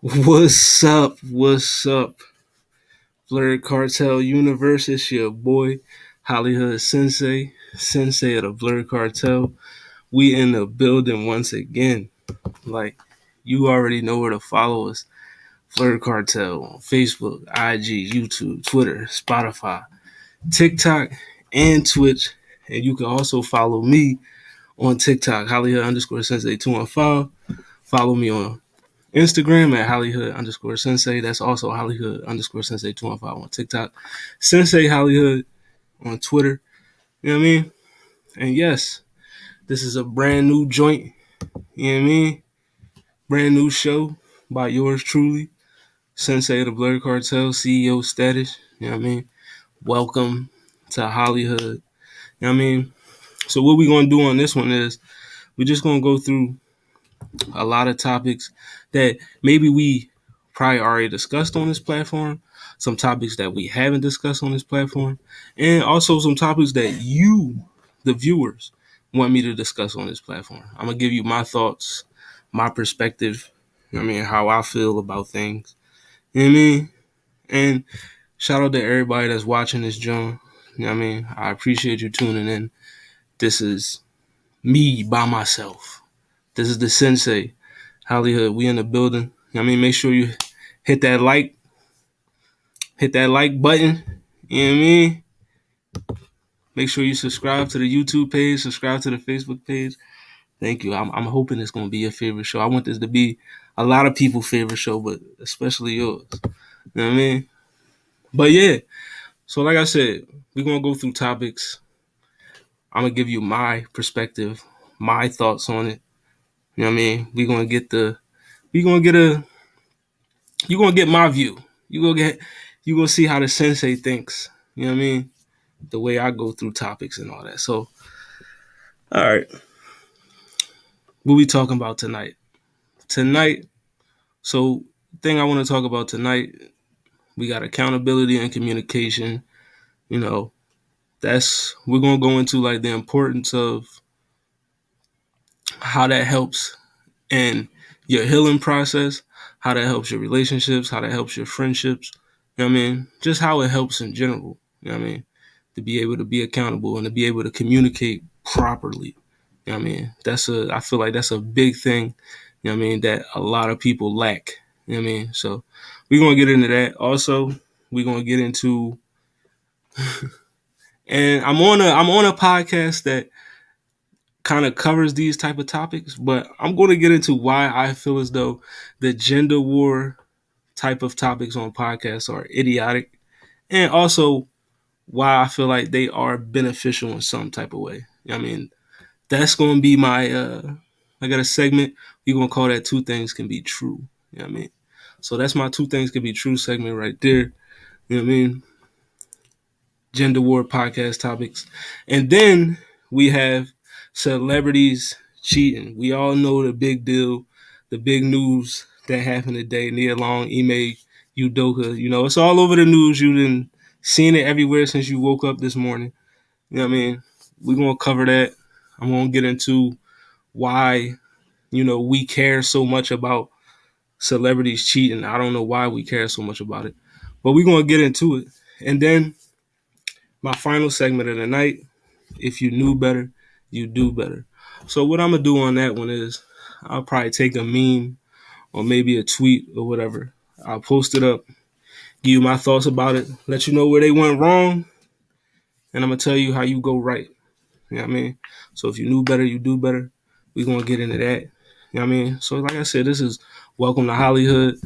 What's up? What's up? Blerd Cartel Universe. It's your boy, HollyHood Sensei, Sensei of the Blerd Cartel. We in the building once again. Like, you already know where to follow us. Blerd Cartel on Facebook, IG, YouTube, Twitter, Spotify, TikTok, and Twitch. And you can also follow me on TikTok, HollyHood underscore Sensei 215. Follow me on Instagram at HollyHood underscore Sensei. That's also HollyHood underscore Sensei 215 on TikTok. Sensei HollyHood on Twitter. You know what I mean? And yes, this is a brand new joint. You know what I mean? Brand new show by yours truly, Sensei of the Blerd Cartel, CEO status. You know what I mean? Welcome to HollyHood. You know what I mean? So what we're going to do on this one is we're just going to go through a lot of topics that maybe we probably already discussed on this platform, some topics that we haven't discussed on this platform, and also some topics that you, the viewers, want me to discuss on this platform. I'm going to give you my thoughts, my perspective, how I feel about things. You know what I mean? And shout out to everybody that's watching this, John. You know what I mean? I appreciate you tuning in. This is me by myself. This is the Sensei. HollyHood, we in the building. Make sure you hit that like button. You know what I mean? Make sure you subscribe to the YouTube page, subscribe to the Facebook page. Thank you. I'm hoping it's going to be your favorite show. I want this to be a lot of people's favorite show, but especially yours. You know what I mean? But yeah, so like I said, we're going to go through topics. I'm going to give you my perspective, my thoughts on it. You know what I mean? You're going to get my view. You're going to see how the sensei thinks. You know what I mean? The way I go through topics and all that. So, all right. What we talking about tonight? Tonight, so thing I want to talk about tonight, we got accountability and communication. You know, we're going to go into like the importance of how that helps in your healing process, how that helps your relationships, how that helps your friendships. You know what I mean? Just how it helps in general. You know what I mean? To be able to be accountable and to be able to communicate properly. You know what I mean? I feel like that's a big thing, you know what I mean, that a lot of people lack. You know what I mean? So we're gonna get into that. Also, we're gonna get into and I'm on a podcast that kind of covers these type of topics, but I'm gonna get into why I feel as though the gender war type of topics on podcasts are idiotic, and also why I feel like they are beneficial in some type of way. You know what I mean? That's going to be my, I got a segment. We're going to call that Two Things Can Be True. You know what I mean? So that's my Two Things Can Be True segment right there. You know what I mean? Gender war podcast topics. And then we have celebrities cheating. We all know the big deal, the big news that happened today. Nia Long, Ime Udoka. You know, it's all over the news. You've been seeing it everywhere since you woke up this morning. You know what I mean? We're going to cover that. I'm going to get into why, we care so much about celebrities cheating. I don't know why we care so much about it, but we're going to get into it. And then my final segment of the night, if you knew better, you do better. So what I'm going to do on that one is I'll probably take a meme or maybe a tweet or whatever. I'll post it up, give you my thoughts about it, let you know where they went wrong, and I'm going to tell you how you go right. You know what I mean? So if you knew better, you do better. We're going to get into that. You know what I mean? So like I said, this is Welcome to HollyHood.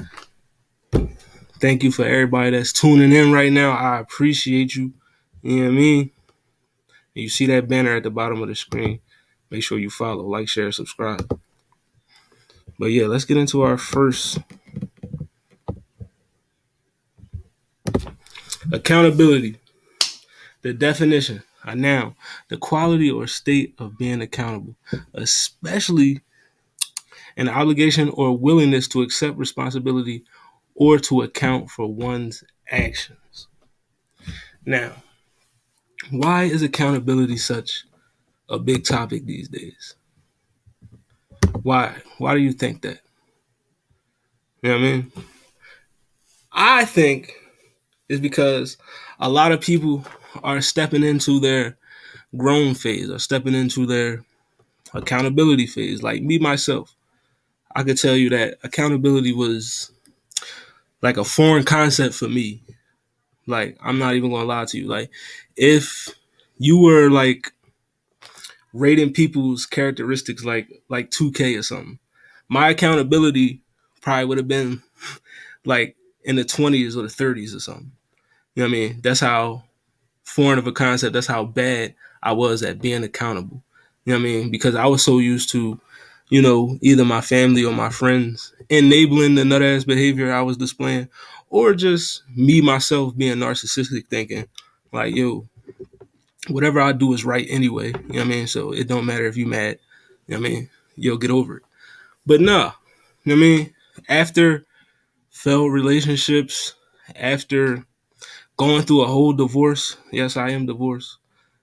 Thank you for everybody that's tuning in right now. I appreciate you. You know what I mean? You see that banner at the bottom of the screen. Make sure you follow, like, share, subscribe. But yeah, let's get into our first. Accountability. The definition, a noun, the quality or state of being accountable, especially an obligation or willingness to accept responsibility or to account for one's actions. Now, why is accountability such a big topic these days? Why? Why do you think that? You know what I mean? I think it's because a lot of people are stepping into their grown phase or stepping into their accountability phase. Like me myself, I could tell you that accountability was like a foreign concept for me. Like I'm not even gonna lie to you. Like if you were like rating people's characteristics like 2K or something, my accountability probably would have been like in the 20s or the 30s or something. You know what I mean? That's how foreign of a concept. That's how bad I was at being accountable. You know what I mean? Because I was so used to, either my family or my friends enabling the nut ass behavior I was displaying, or just me myself being narcissistic, thinking like, yo, whatever I do is right anyway. You know what I mean? So it don't matter if you mad. You know what I mean? You'll get over it. But nah, you know what I mean? After failed relationships, after going through a whole divorce, yes, I am divorced.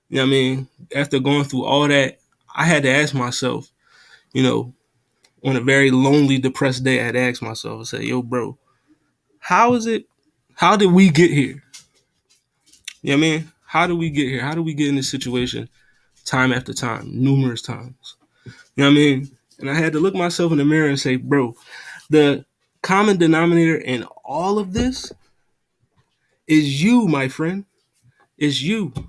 You know what I mean? After going through all that, I had to ask myself, you know, on a very lonely, depressed day, I had to ask myself, I said, yo, bro, how is it? How did we get here? You know what I mean? How did we get here? How did we get in this situation time after time, numerous times? You know what I mean? And I had to look myself in the mirror and say, bro, the common denominator in all of this is you, my friend. It's you. You know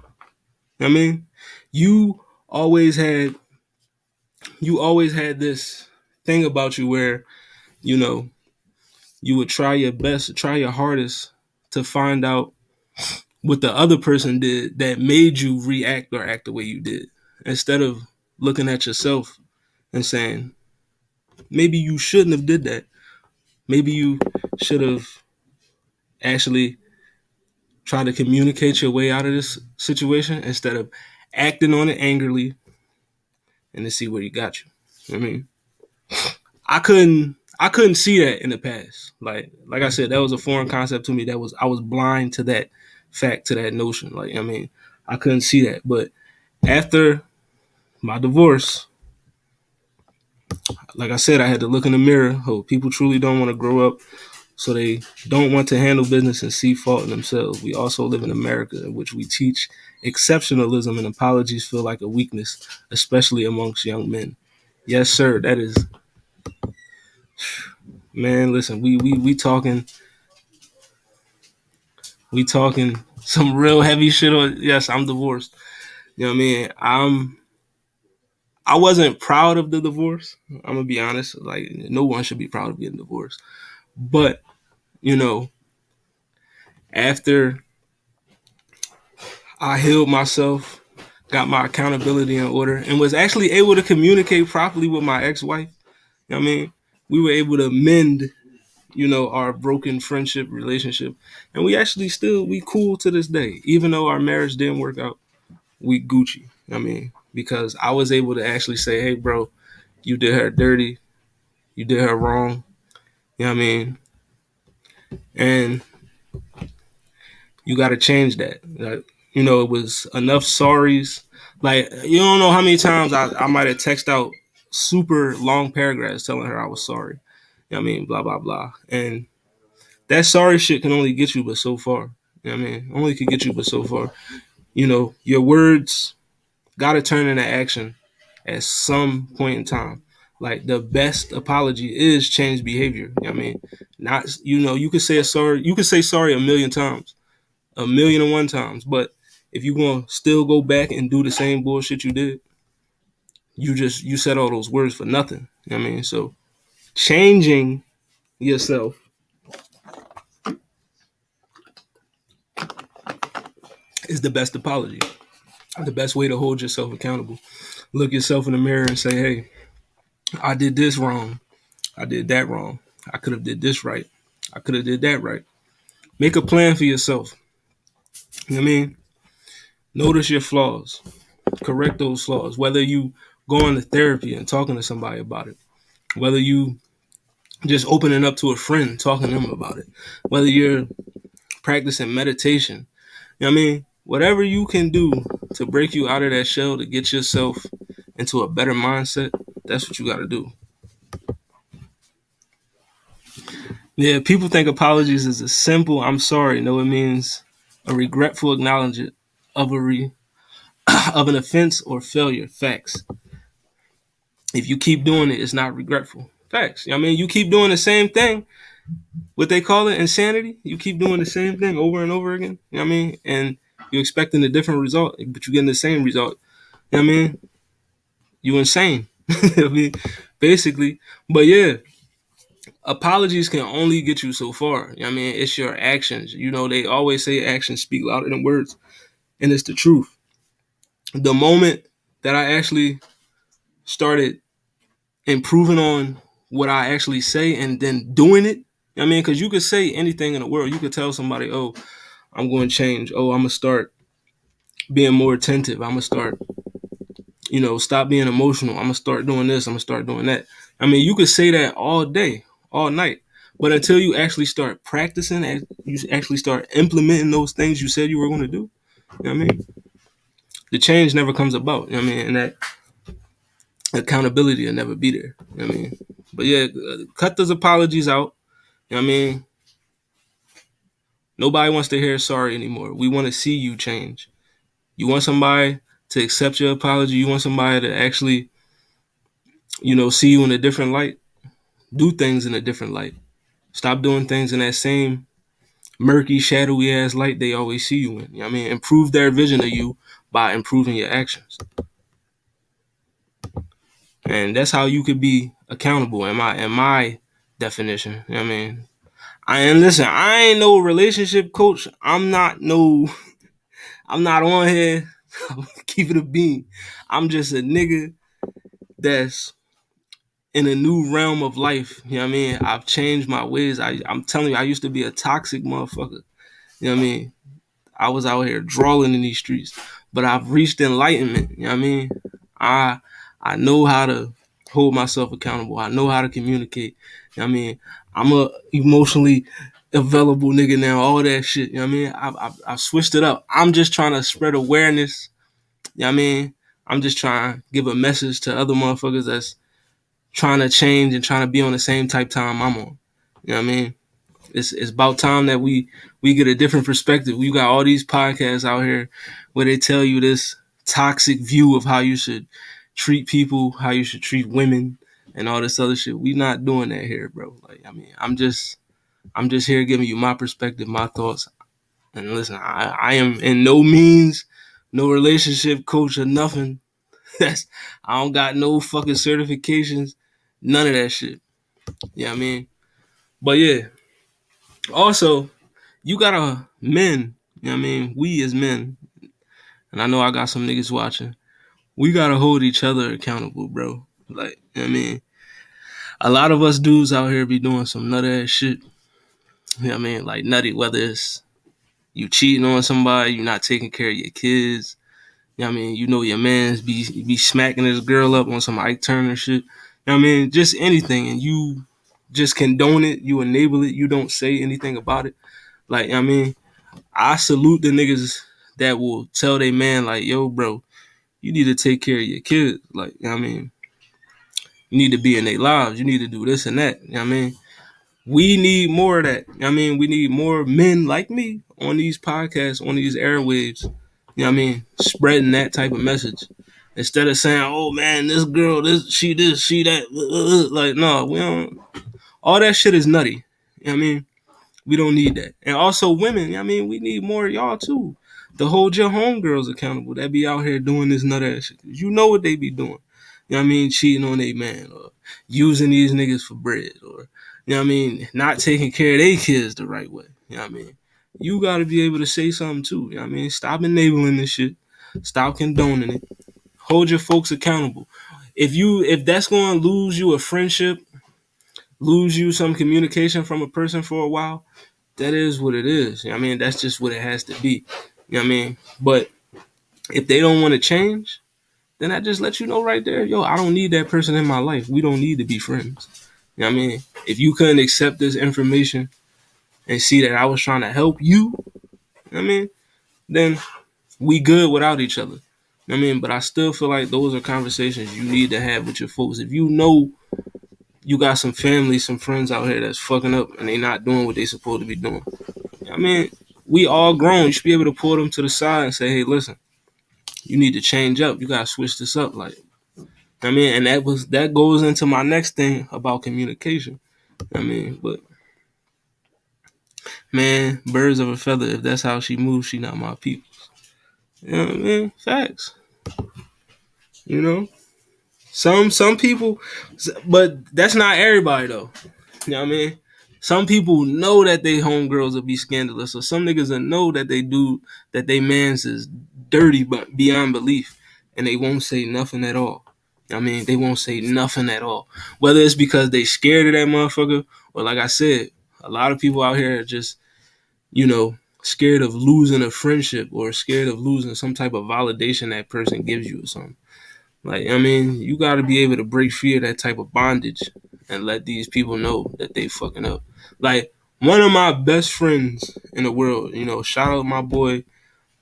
what I mean? You always had you always had this thing about you where, you know, you would try your best, try your hardest to find out what the other person did that made you react or act the way you did. Instead of looking at yourself and saying, maybe you shouldn't have did that. Maybe you should have actually tried to communicate your way out of this situation instead of acting on it angrily and to see where you got you. I mean, I couldn't see that in the past. Like I said, that was a foreign concept to me. I was blind to that fact, to that notion. Like I mean, I couldn't see that. But after my divorce, like I said, I had to look in the mirror. Oh, people truly don't want to grow up, so they don't want to handle business and see fault in themselves. We also live in America, in which we teach exceptionalism and apologies feel like a weakness, especially amongst young men. Yes, sir. That is, man. Listen, we talking some real heavy shit on. Yes, I'm divorced. You know what I mean? I wasn't proud of the divorce. I'm gonna be honest. Like no one should be proud of getting divorced. But you know, after I healed myself, got my accountability in order, and was actually able to communicate properly with my ex-wife. You know what I mean? We were able to mend, our broken friendship relationship, and we cool to this day, even though our marriage didn't work out. We Gucci. I mean, because I was able to actually say, hey, bro, you did her dirty. You did her wrong. You know what I mean? And you got to change that. Like, it was enough sorries. Like, you don't know how many times I might have texted out super long paragraphs telling her I was sorry. You know what I mean? Blah, blah, blah. And that sorry shit can only get you but so far. You know what I mean? Only can get you but so far. Your words got to turn into action at some point in time. Like the best apology is change behavior. You know what I mean? Not you could say sorry a million times, a million and one times, but if you gonna still go back and do the same bullshit you did, you said all those words for nothing. You know what I mean? So changing yourself is the best apology. The best way to hold yourself accountable. Look yourself in the mirror and say, hey, I did this wrong. I did that wrong. I could have did this right. I could have did that right. Make a plan for yourself. You know what I mean? Notice your flaws. Correct those flaws. Whether you going to therapy and talking to somebody about it. Whether you just opening up to a friend, talking to them about it. Whether you're practicing meditation. You know what I mean? Whatever you can do to break you out of that shell, to get yourself into a better mindset, that's what you got to do. Yeah, people think apologies is a simple "I'm sorry." No, it means a regretful acknowledgement of of an offense or failure. Facts. If you keep doing it, it's not regretful. Facts. I mean, you keep doing the same thing. What they call it, insanity. You keep doing the same thing over and over again. You know what I mean? And you're expecting a different result, but you're getting the same result. You know what I mean? You insane. I mean, basically. But yeah, apologies can only get you so far. You know what I mean? It's your actions. You know, they always say actions speak louder than words. And it's the truth. The moment that I actually started improving on what I actually say and then doing it, I mean, because you could say anything in the world. You could tell somebody, oh, I'm going to change. Oh, I'm going to start being more attentive. I'm going to start, stop being emotional. I'm going to start doing this. I'm going to start doing that. I mean, you could say that all day, all night. But until you actually start practicing, you actually start implementing those things you said you were going to do, you know what I mean? The change never comes about, you know what I mean? And that accountability will never be there, you know what I mean? But yeah, cut those apologies out, you know what I mean? Nobody wants to hear sorry anymore. We want to see you change. You want somebody to accept your apology. You want somebody to actually, see you in a different light. Do things in a different light. Stop doing things in that same murky, shadowy ass light they always see you in. You know what I mean? Improve their vision of you by improving your actions. And that's how you could be accountable in my definition. You know what I mean? I ain't no relationship coach. I'm not on here. Keep it a bean. I'm just a nigga that's in a new realm of life. You know what I mean? I've changed my ways. I'm telling you, I used to be a toxic motherfucker. You know what I mean? I was out here drawing in these streets, but I've reached enlightenment. You know what I mean? I I know how to hold myself accountable. I know how to communicate. You know what I mean? I'm a emotionally available nigga now. All that shit. You know what I mean? I've switched it up. I'm just trying to spread awareness. You know what I mean? I'm just trying to give a message to other motherfuckers that's trying to change and trying to be on the same type time I'm on. You know what I mean? It's about time that we get a different perspective. We got all these podcasts out here where they tell you this toxic view of how you should treat people, how you should treat women, and all this other shit. We not doing that here, bro. Like, I mean, I'm just here giving you my perspective, my thoughts. And listen, I am in no means no relationship coach or nothing. That's I don't got no fucking certifications, none of that shit. You know what I mean? But yeah, also you gotta men, you know what I mean? We as men, and I know I got some niggas watching, we gotta hold each other accountable, bro. Like, you know what I mean? A lot of us dudes out here be doing some nut ass shit. You know what I mean? Like nutty, whether it's you cheating on somebody, you not taking care of your kids. You know what I mean? You know your man's be smacking his girl up on some Ike Turner shit. You know what I mean? Just anything, and you just condone it, you enable it, you don't say anything about it. Like, you know what I mean? I salute the niggas that will tell their man, like, yo, bro, you need to take care of your kids. Like, you know what I mean? You need to be in their lives. You need to do this and that. You know what I mean? We need more of that. You know what I mean? We need more men like me on these podcasts, on these airwaves. You know what I mean? Spreading that type of message. Instead of saying, oh man, this girl, she that. Like, no, we don't. All that shit is nutty. You know what I mean? We don't need that. And also women, I mean, we need more of y'all too. To hold your homegirls accountable that be out here doing this nut ass shit. You know what they be doing. You know what I mean? Cheating on a man or using these niggas for bread or, you know what I mean? Not taking care of their kids the right way. You know what I mean? You got to be able to say something too. You know what I mean? Stop enabling this shit. Stop condoning it. Hold your folks accountable. If that's going to lose you a friendship, lose you some communication from a person for a while, that is what it is. You know what I mean? That's just what it has to be. You know what I mean? But if they don't want to change, then I just let you know right there, yo, I don't need that person in my life. We don't need to be friends. You know what I mean? If you couldn't accept this information and see that I was trying to help you, you know what I mean? Then we good without each other. You know what I mean? But I still feel like those are conversations you need to have with your folks. If you know you got some family, some friends out here that's fucking up and they not doing what they supposed to be doing. I mean, we all grown. You should be able to pull them to the side and say, hey, listen, you need to change up. You gotta switch this up. Like, I mean, and that goes into my next thing about communication. I mean, but man, birds of a feather. If that's how she moves, she not my people. You know what I mean? Facts. You know, some people, but that's not everybody though. You know what I mean? Some people know that they homegirls will be scandalous, so some niggas will know that they mans is dirty but beyond belief, and they won't say nothing at all. I mean, they won't say nothing at all. Whether it's because they scared of that motherfucker, or like I said, a lot of people out here are just, scared of losing a friendship or scared of losing some type of validation that person gives you or something. Like, I mean, you got to be able to break free of that type of bondage and let these people know that they fucking up. Like, one of my best friends in the world, shout out my boy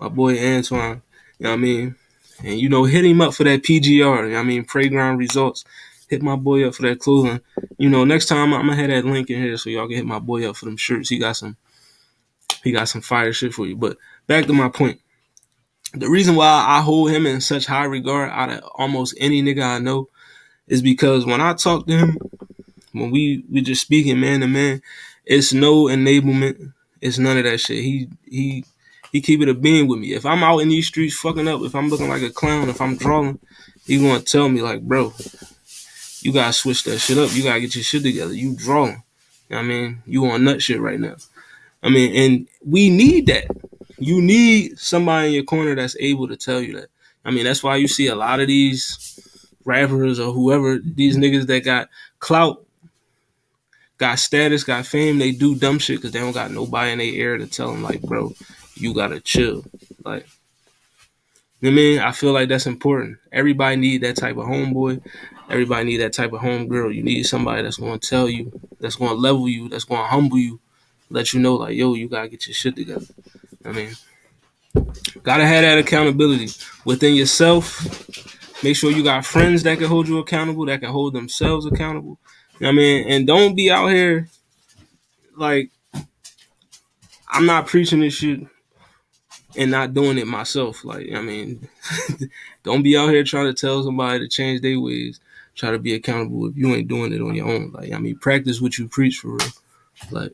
Antoine, you know what I mean? And, hit him up for that PGR, you know what I mean? Playground results. Hit my boy up for that clothing. Next time I'm going to have that link in here so y'all can hit my boy up for them shirts. He got some fire shit for you. But back to my point. The reason why I hold him in such high regard out of almost any nigga I know is because when I talk to him, when we just speaking man to man, it's no enablement. It's none of that shit. He keep it a being with me. If I'm out in these streets fucking up, if I'm looking like a clown, if I'm drawing, he gonna tell me like, bro, you gotta switch that shit up. You gotta get your shit together. You drawing. You know what I mean? You on nut shit right now. I mean, and we need that. You need somebody in your corner that's able to tell you that. I mean, that's why you see a lot of these rappers or whoever, these niggas that got clout, got status, got fame, they do dumb shit because they don't got nobody in their ear to tell them, like, bro, you gotta chill. Like, you know what I mean? I feel like that's important. Everybody need that type of homeboy. Everybody need that type of homegirl. You need somebody that's going to tell you, that's going to level you, that's going to humble you, let you know, like, yo, you got to get your shit together. I mean, got to have that accountability within yourself. Make sure you got friends that can hold you accountable, that can hold themselves accountable. You know what I mean? And don't be out here like, I'm not preaching this shit and not doing it myself. Like, I mean, don't be out here trying to tell somebody to change their ways. Try to be accountable if you ain't doing it on your own. Like, I mean, practice what you preach for real. Like,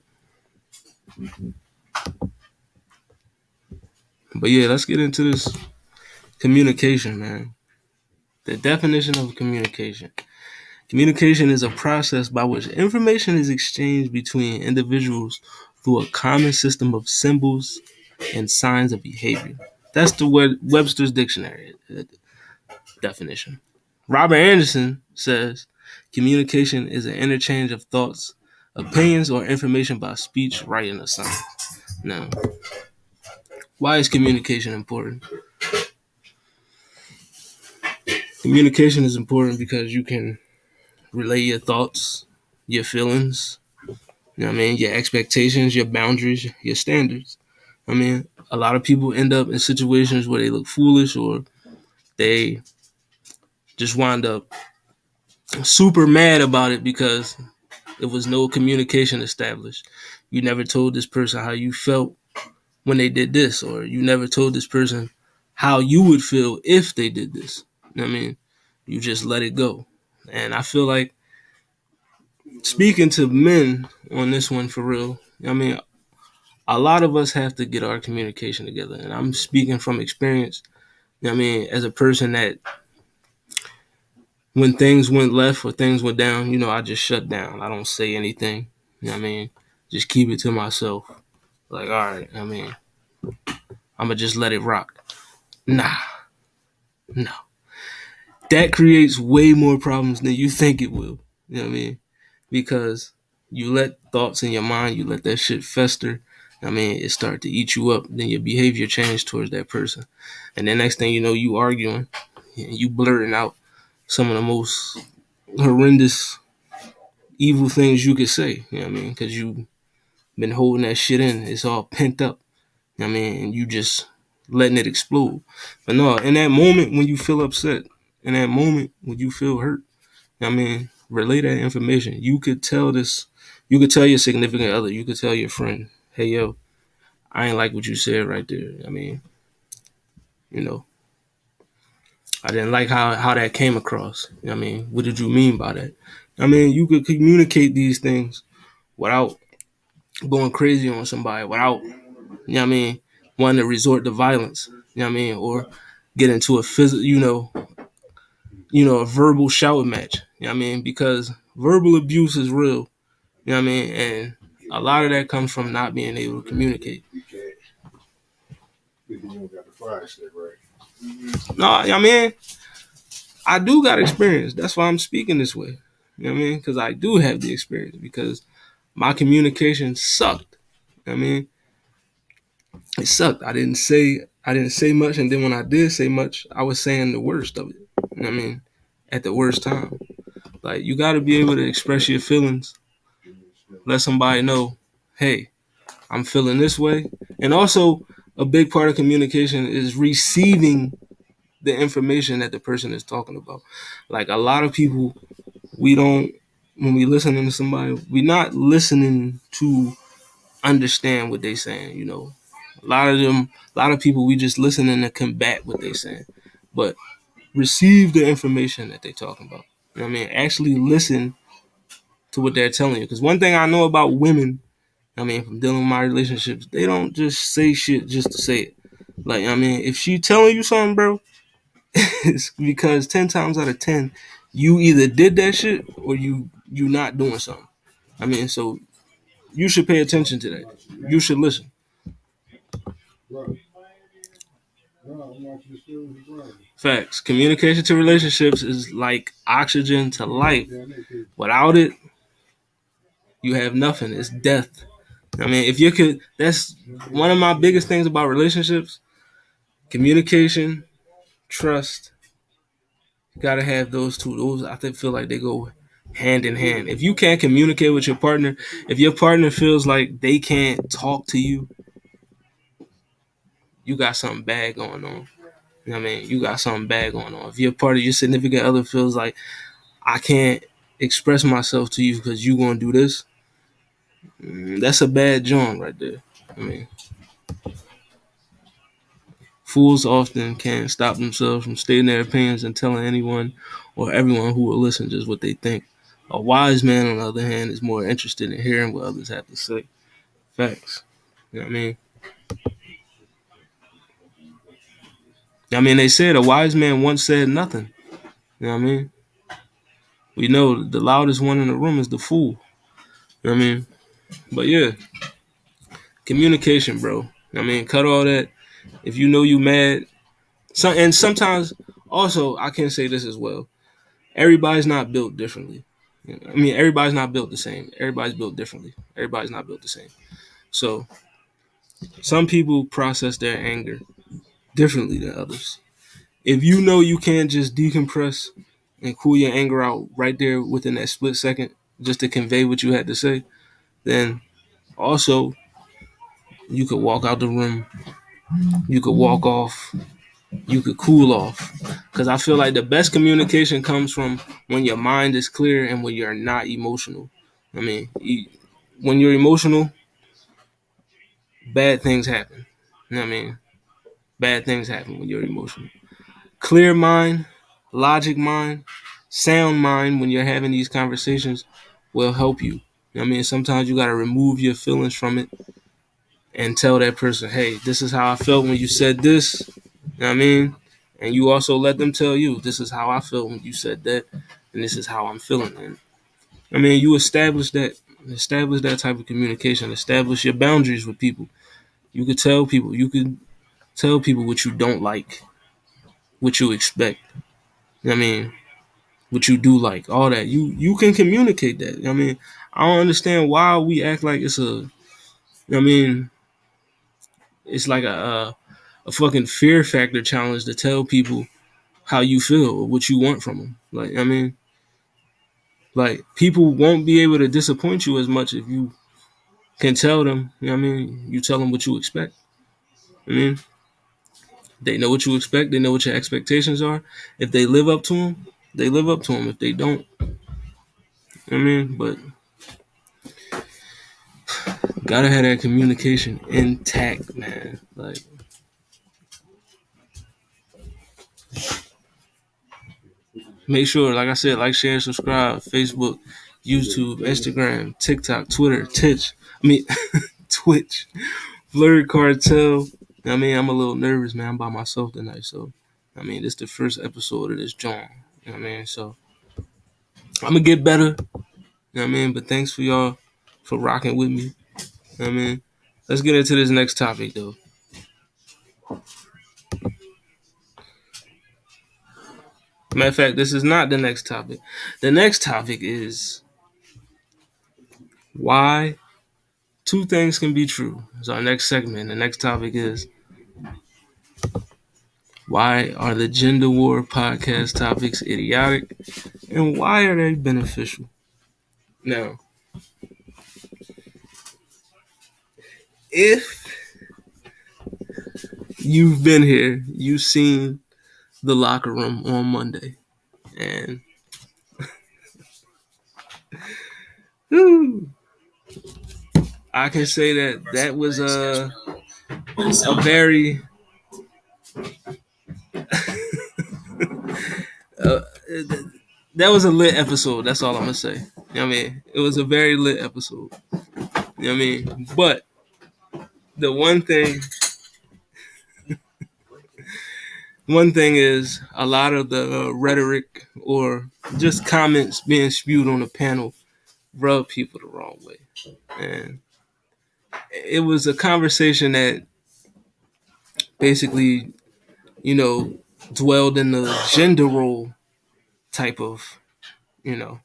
but yeah, let's get into this communication, man. The definition of communication. Communication is a process by which information is exchanged between individuals through a common system of symbols and signs of behavior. That's the Webster's Dictionary definition. Robert Anderson says communication is an interchange of thoughts, opinions, or information by speech, writing, or signs. Now, why is communication important? Communication is important because you can relay your thoughts, your feelings, you know what I mean, your expectations, your boundaries, your standards. I mean, a lot of people end up in situations where they look foolish or they just wind up super mad about it because there was no communication established. You never told this person how you felt when they did this, or you never told this person how you would feel if they did this. You know what I mean? You just let it go. And I feel like speaking to men on this one for real, I mean, a lot of us have to get our communication together. And I'm speaking from experience. You know what I mean? As a person that when things went left or things went down, I just shut down. I don't say anything. You know what I mean? Just keep it to myself. Like, all right, I mean, I'm going to just let it rock. Nah, no. That creates way more problems than you think it will. You know what I mean? Because you let thoughts in your mind, you let that shit fester. I mean, it start to eat you up. Then your behavior change towards that person. And the next thing you know, you arguing and you blurting out some of the most horrendous, evil things you could say. You know what I mean? Because you've been holding that shit in. It's all pent up. You know what I mean? And you just letting it explode. But no, in that moment when you feel upset, in that moment when you feel hurt, you know what I mean, relay that information. You could tell you could tell your significant other, you could tell your friend, hey yo, I ain't like what you said right there. I mean, you know, I didn't like how that came across. I mean, what did you mean by that? I mean, you could communicate these things without going crazy on somebody, without, I mean, wanting to resort to violence, I mean, or get into a physical, a verbal shout match, I mean, because verbal abuse is real, I mean, and a lot of that comes from not being able to communicate. No, I mean, I do got experience. That's why I'm speaking this way. You know what I mean? Because I do have the experience. Because my communication sucked. I mean, it sucked. I didn't say much, and then when I did say much, I was saying the worst of it. You know what I mean? At the worst time. Like, you got to be able to express your feelings. Let somebody know, hey, I'm feeling this way. And also, a big part of communication is receiving the information that the person is talking about. Like, a lot of people, we don't, when we listening to somebody, we're not listening to understand what they saying. A lot of people, we just listening to combat what they saying, but receive the information that they talking about. You know what I mean? Actually listen to what they're telling you. Because one thing I know about women, I mean, from dealing with my relationships, they don't just say shit just to say it. Like, I mean, if she telling you something, bro, it's because 10 times out of 10, you either did that shit or you not doing something. I mean, so you should pay attention to that. You should listen. Facts. Communication to relationships is like oxygen to life. Without it, you have nothing. It's death. I mean, if you could, that's one of my biggest things about relationships. Communication, trust. You gotta have those two. Those, I think, feel like they go hand in hand. If you can't communicate with your partner, if your partner feels like they can't talk to you, you got something bad going on. You know what I mean? You got something bad going on. If your part of your significant other feels like I can't express myself to you because you gonna do this, that's a bad joint right there. I mean, fools often can't stop themselves from stating their opinions and telling anyone or everyone who will listen just what they think. A wise man, on the other hand, is more interested in hearing what others have to say. Facts. You know what I mean? I mean, they said a wise man once said nothing. You know what I mean? We know the loudest one in the room is the fool. You know what I mean? But yeah, communication, bro. I mean, cut all that. If you know you mad, and sometimes also I can say this as well. Everybody's not built differently. I mean, everybody's not built the same. Everybody's built differently. Everybody's not built the same. So some people process their anger differently than others. If you know you can't just decompress and cool your anger out right there within that split second just to convey what you had to say, then also you could walk out the room, you could walk off, you could cool off. Because I feel like the best communication comes from when your mind is clear and when you're not emotional. I mean, when you're emotional, bad things happen. You know what I mean? Bad things happen when you're emotional. Clear mind, logic mind, sound mind when you're having these conversations will help you. You know what I mean? Sometimes you got to remove your feelings from it and tell that person, hey, this is how I felt when you said this. You know what I mean? And you also let them tell you, this is how I felt when you said that, and this is how I'm feeling. And I mean, you establish that type of communication, establish your boundaries with people. You could tell people what you don't like, what you expect. You know what I mean? What you do like, all that. You can communicate that. You know what I mean? I don't understand why we act like it's I mean, it's like a fucking fear factor challenge to tell people how you feel or what you want from them. Like, I mean, like people won't be able to disappoint you as much if you can tell them. You know what I mean? You tell them what you expect. I mean, they know what you expect. They know what your expectations are. If they live up to them, they live up to them. If they don't, I mean, but gotta have that communication intact, man. Like, make sure, like I said, like, share, subscribe, Facebook, YouTube, Instagram, TikTok, Twitter, Twitch. I mean, Twitch, Blerd, Cartel. I mean, I'm a little nervous, man. I'm by myself tonight, so I mean, this is the first episode of this joint. You know what I mean? So I'm gonna get better. You know what I mean? But thanks for y'all for rocking with me. You know what I mean? Let's get into this next topic, though. Matter of fact, this is not the next topic. The next topic is why two things can be true. So our next segment, the next topic is why are the gender war podcast topics idiotic and why are they beneficial? Now, if you've been here, you've seen the locker room on Monday, and whew, I can say that that was a very uh, that was a lit episode. That's all I'm gonna say. You know what I mean? It was a very lit episode. You know what I mean? But the one thing is a lot of the rhetoric or just comments being spewed on the panel rub people the wrong way. And it was a conversation that basically, you know, dwelled in the gender role type of, you know,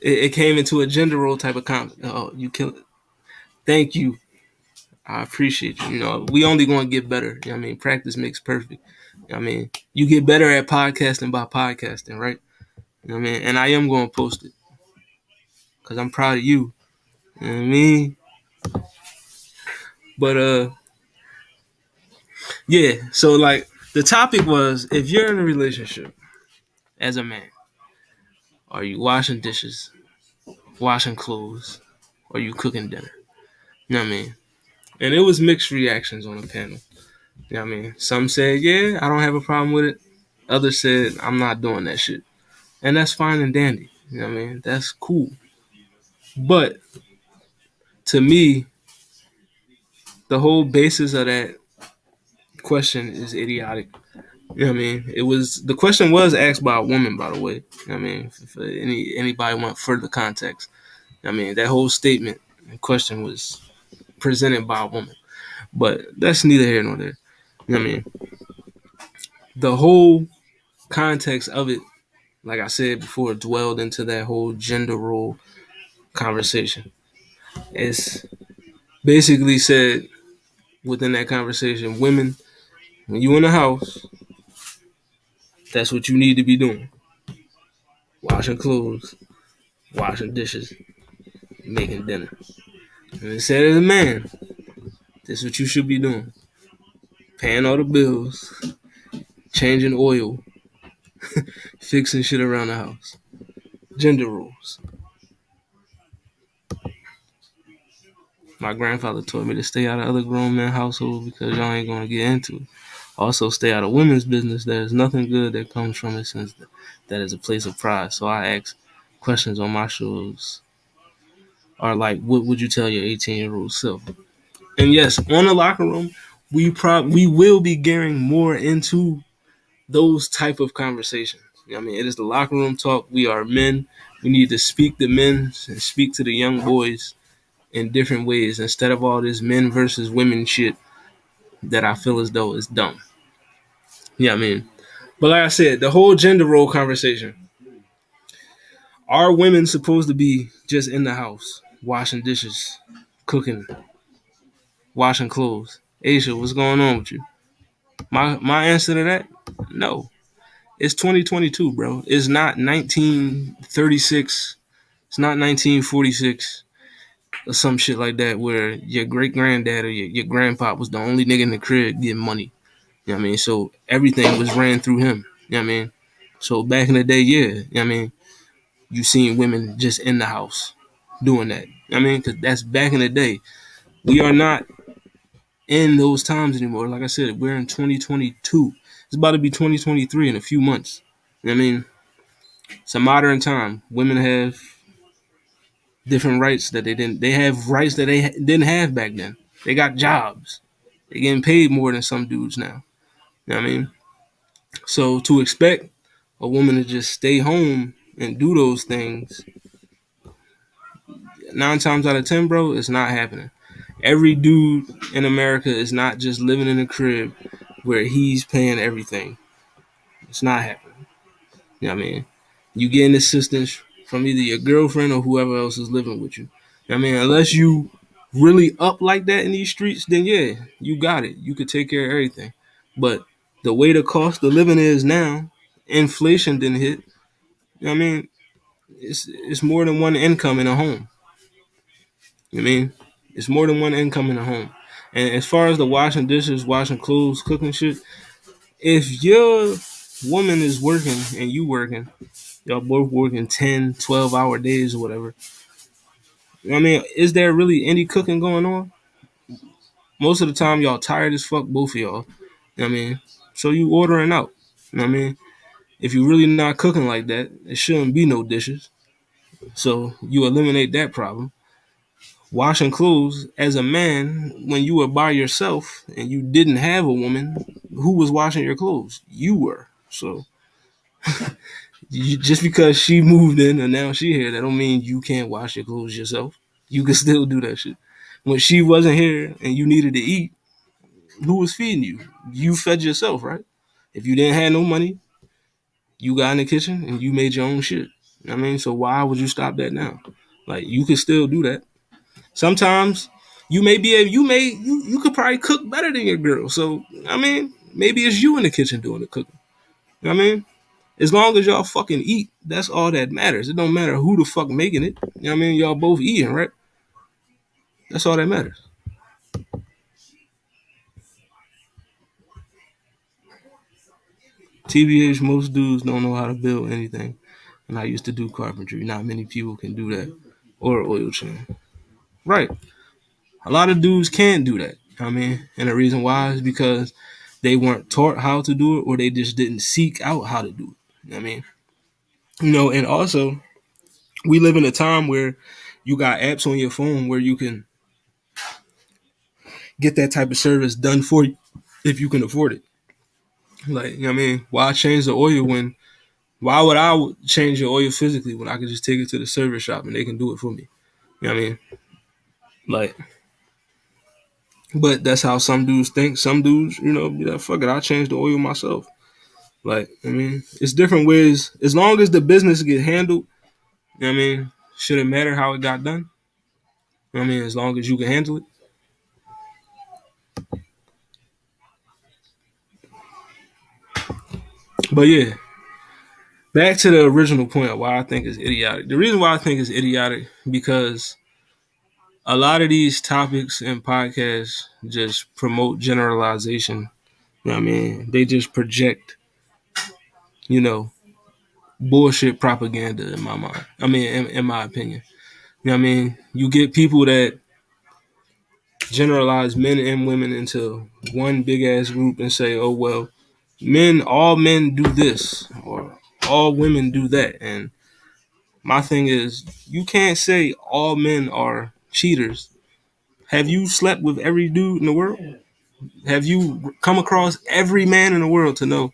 it came into a gender role type of comment. Oh, you kill it. Thank you. I appreciate you. You know, we only going to get better. You know what I mean? Practice makes perfect. You know what I mean? You get better at podcasting by podcasting, right? You know what I mean? And I am going to post it because I'm proud of you. You know what I mean? But, yeah. So, like, the topic was if you're in a relationship as a man, are you washing dishes, washing clothes, or you cooking dinner? You know what I mean? And it was mixed reactions on the panel. You know what I mean? Some said, yeah, I don't have a problem with it. Others said, I'm not doing that shit. And that's fine and dandy. You know what I mean? That's cool. But to me, the whole basis of that question is idiotic. You know what I mean? The question was asked by a woman, by the way. You know what I mean? If anybody want further context. I mean, that whole statement and question was presented by a woman. But that's neither here nor there. You know what I mean? The whole context of it, like I said before, dwelled into that whole gender role conversation. It's basically said within that conversation, women, when you in the house, that's what you need to be doing. Washing clothes, washing dishes, making dinner. And it said as a man, this is what you should be doing. Paying all the bills, changing oil, fixing shit around the house. Gender roles. My grandfather taught me to stay out of other grown men households because y'all ain't gonna get into it. Also, stay out of women's business. There's nothing good that comes from it since that is a place of pride. So I ask questions on my shows are like, what would you tell your 18-year-old self? And yes, on the locker room, we will be gearing more into those type of conversations. You know what I mean? It is the locker room talk. We are men. We need to speak to men and speak to the young boys in different ways instead of all this men versus women shit that I feel as though is dumb. Yeah, I mean, but like I said, the whole gender role conversation. Are women supposed to be just in the house, washing dishes, cooking, washing clothes? Asia, what's going on with you? My answer to that, no. It's 2022, bro. It's not 1936. It's not 1946 or some shit like that where your great granddad or your grandpa was the only nigga in the crib getting money. You know what I mean? So everything was ran through him. You know what I mean? So back in the day, yeah, you know what I mean, you seen women just in the house doing that. You know what I mean, because that's back in the day. We are not in those times anymore. Like I said, we're in 2022. It's about to be 2023 in a few months. You know what I mean, it's a modern time. Women have different rights that they didn't. They have rights that they didn't have back then. They got jobs. They getting paid more than some dudes now. You know what I mean? So to expect a woman to just stay home and do those things, 9 times out of 10, bro, it's not happening. Every dude in America is not just living in a crib where he's paying everything. It's not happening. You know what I mean? You getting assistance from either your girlfriend or whoever else is living with you. You know what I mean? Unless you really up like that in these streets, then yeah, you got it. You could take care of everything. But the way the cost of living is now, inflation didn't hit. You know what I mean? It's more than one income in a home. You know what I mean? It's more than one income in a home. And as far as the washing dishes, washing clothes, cooking shit, if your woman is working and you working, y'all both working 10, 12 hour days or whatever. I mean, is there really any cooking going on? Most of the time, y'all tired as fuck, both of y'all. You know what I mean? So you ordering out. You know what I mean? If you really not cooking like that, it shouldn't be no dishes. So you eliminate that problem. Washing clothes, as a man, when you were by yourself and you didn't have a woman, who was washing your clothes? You were. So just because she moved in and now she here, that don't mean you can't wash your clothes yourself. You can still do that shit. When she wasn't here and you needed to eat, who was feeding you? You fed yourself, right? If you didn't have no money, you got in the kitchen and you made your own shit. I mean, so why would you stop that now? Like, you could still do that. Sometimes you may be able, you could probably cook better than your girl. So I mean, maybe it's you in the kitchen doing the cooking. You know what I mean? As long as y'all fucking eat, that's all that matters. It don't matter who the fuck making it. You know what I mean? Y'all both eating, right? That's all that matters. TBH, most dudes don't know how to build anything. And I used to do carpentry. Not many people can do that. Or oil change. Right. A lot of dudes can't do that. I mean, and the reason why is because they weren't taught how to do it or they just didn't seek out how to do it. You know what I mean? And also we live in a time where you got apps on your phone where you can get that type of service done for you if you can afford it. Like, you know what I mean? Why change the oil when why would I change the oil physically when I could just take it to the service shop and they can do it for me? You know what I mean? Like, but that's how some dudes think. Some dudes, be like, fuck it, I'll change the oil myself. Like, I mean, it's different ways. As long as the business get handled, you know what I mean, shouldn't matter how it got done. You know what I mean, as long as you can handle it. But yeah, back to the original point of why I think it's idiotic. The reason why I think it's idiotic because a lot of these topics and podcasts just promote generalization. You know what I mean? They just project, you know, bullshit propaganda in my mind. I mean, in my opinion. You know what I mean? You get people that generalize men and women into one big ass group and say, oh, well, all men do this or all women do that. And my thing is, you can't say all men are cheaters. Have you slept with every dude in the world? Have you come across every man in the world to know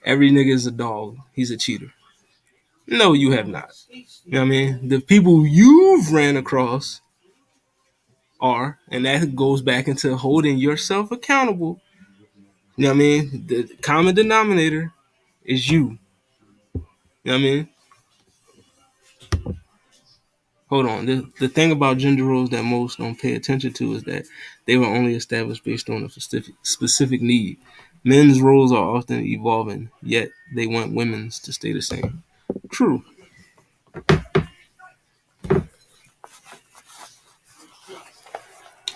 every nigga is a dog? He's a cheater. No, you have not. You know what I mean? The people you've ran across are, and that goes back into holding yourself accountable. You know what I mean? The common denominator is you. You know what I mean? Hold on. The thing about gender roles that most don't pay attention to is that they were only established based on a specific need. Men's roles are often evolving, yet they want women's to stay the same. True.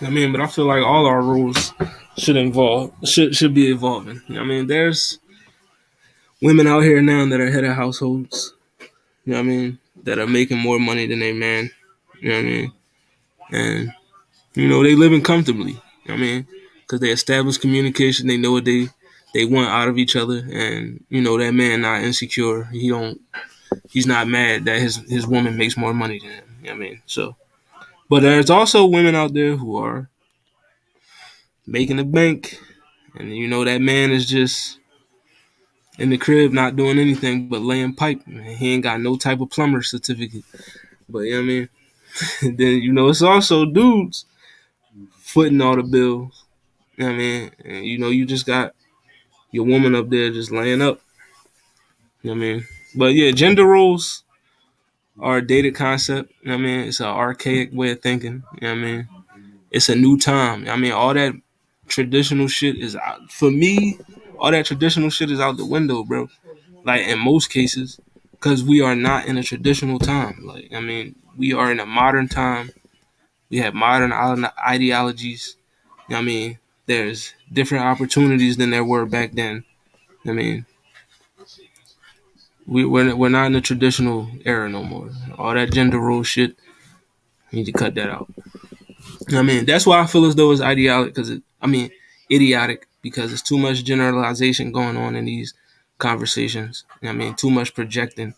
I mean, but I feel like all our roles should be evolving. I mean, women out here now that are head of households, you know what I mean, that are making more money than their man, you know what I mean, and they living comfortably, you know what I mean, because they establish communication, they know what they want out of each other, and that man not insecure, he's not mad that his woman makes more money than him, you know what I mean, so. But there's also women out there who are making a bank, and that man is just in the crib not doing anything but laying pipe. He ain't got no type of plumber certificate. But you know what I mean? And then it's also dudes footing all the bills. You know what I mean? And you just got your woman up there just laying up. You know what I mean? But yeah, gender roles are a dated concept. You know what I mean? It's an archaic way of thinking. You know what I mean? It's a new time. I mean, all that traditional shit is out. For me, all that traditional shit is out the window, bro. Like in most cases, because we are not in a traditional time. Like, I mean, we are in a modern time. We have modern ideologies. I mean, there's different opportunities than there were back then. I mean, we're not in the traditional era no more. All that gender role shit, we need to cut that out. I mean, that's why I feel as though it's idiotic because it's too much generalization going on in these conversations. I mean, too much projecting.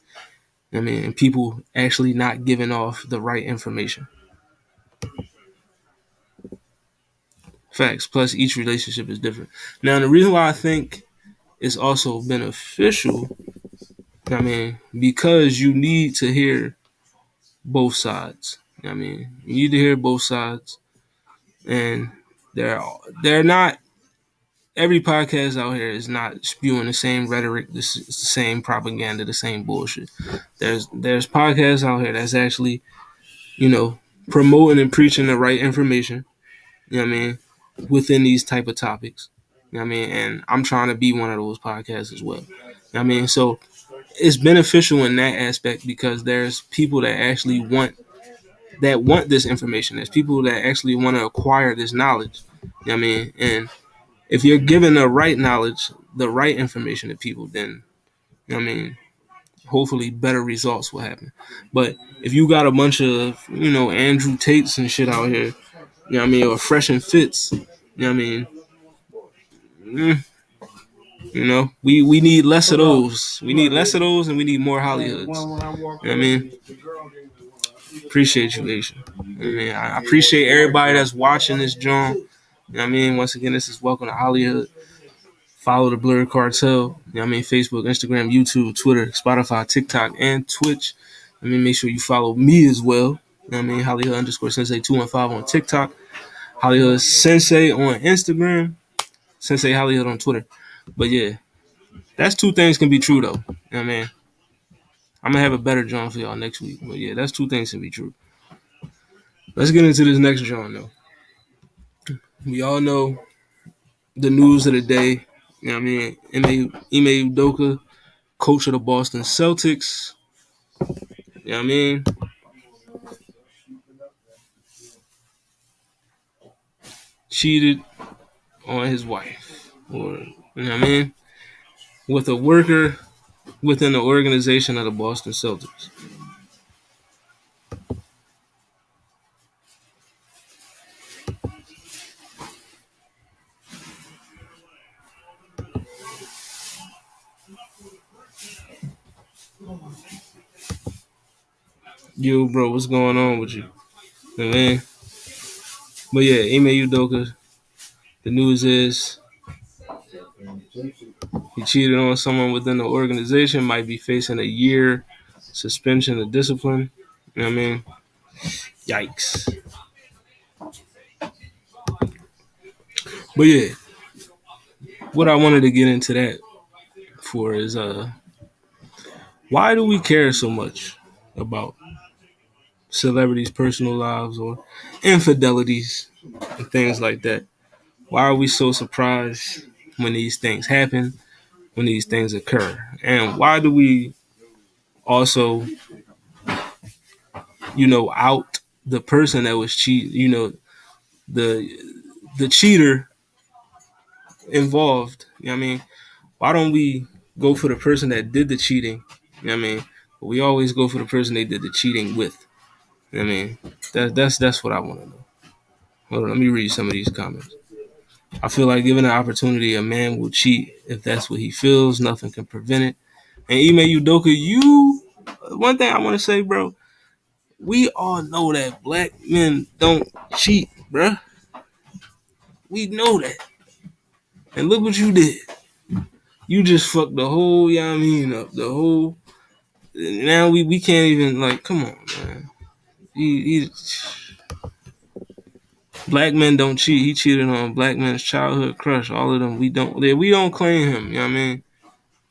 I mean, and people actually not giving off the right information. Facts. Plus, each relationship is different. Now, the reason why I think it's also beneficial, I mean, because you need to hear both sides. I mean, you need to hear both sides, and they're not. Every podcast out here is not spewing the same rhetoric, the same propaganda, the same bullshit. There's podcasts out here that's actually, you know, promoting and preaching the right information. You know what I mean? Within these type of topics. You know what I mean? And I'm trying to be one of those podcasts as well. You know what I mean? So it's beneficial in that aspect because there's people that actually want this information. There's people that actually want to acquire this knowledge. You know what I mean? And if you're giving the right knowledge, the right information to people, then you know what I mean, hopefully better results will happen. But if you got a bunch of, Andrew Tates and shit out here, you know what I mean, or fresh and fits, you know what I mean, we need less of those. We need less of those and we need more HollyHoods. You know what I mean? Appreciate you, Asian. I mean, I appreciate everybody that's watching this, John. You know what I mean? Once again, this is Welcome to HollyHood. Follow the Blerd Cartel. You know what I mean? Facebook, Instagram, YouTube, Twitter, Spotify, TikTok, and Twitch. I mean, make sure you follow me as well. You know what I mean? HollyHood underscore Sensei 215 on TikTok. HollyHood Sensei on Instagram. Sensei HollyHood on Twitter. But yeah, that's two things can be true though. You know what I mean? I'm gonna have a better John for y'all next week. But yeah, that's two things can be true. Let's get into this next John though. We all know the news of the day. You know what I mean? Ime Udoka, coach of the Boston Celtics. You know what I mean? Cheated on his wife. Or, you know what I mean? With a worker within the organization of the Boston Celtics. Yo, bro, what's going on with you? You know what I mean? But yeah, Ime Udoka, the news is he cheated on someone within the organization, might be facing a year suspension of discipline. You know what I mean? Yikes. But yeah, what I wanted to get into that for is why do we care so much about celebrities' personal lives or infidelities and things like that? Why are we so surprised when these things happen, when these things occur? And why do we also, out the person that was cheating, the the cheater involved? You know what I mean? Why don't we go for the person that did the cheating. You know what I mean? But we always go for the person they did the cheating with. You know what I mean? That's what I want to know. Hold on, let me read some of these comments. I feel like given the opportunity, a man will cheat if that's what he feels. Nothing can prevent it. And Ime Udoka, one thing I want to say, bro, we all know that black men don't cheat, bruh. We know that. And look what you did. You just fucked the whole, you know what I mean, up. The whole. Now we can't even, like, come on, man. He Black men don't cheat. He cheated on black men's childhood crush. All of them. We don't claim him. You know what I mean?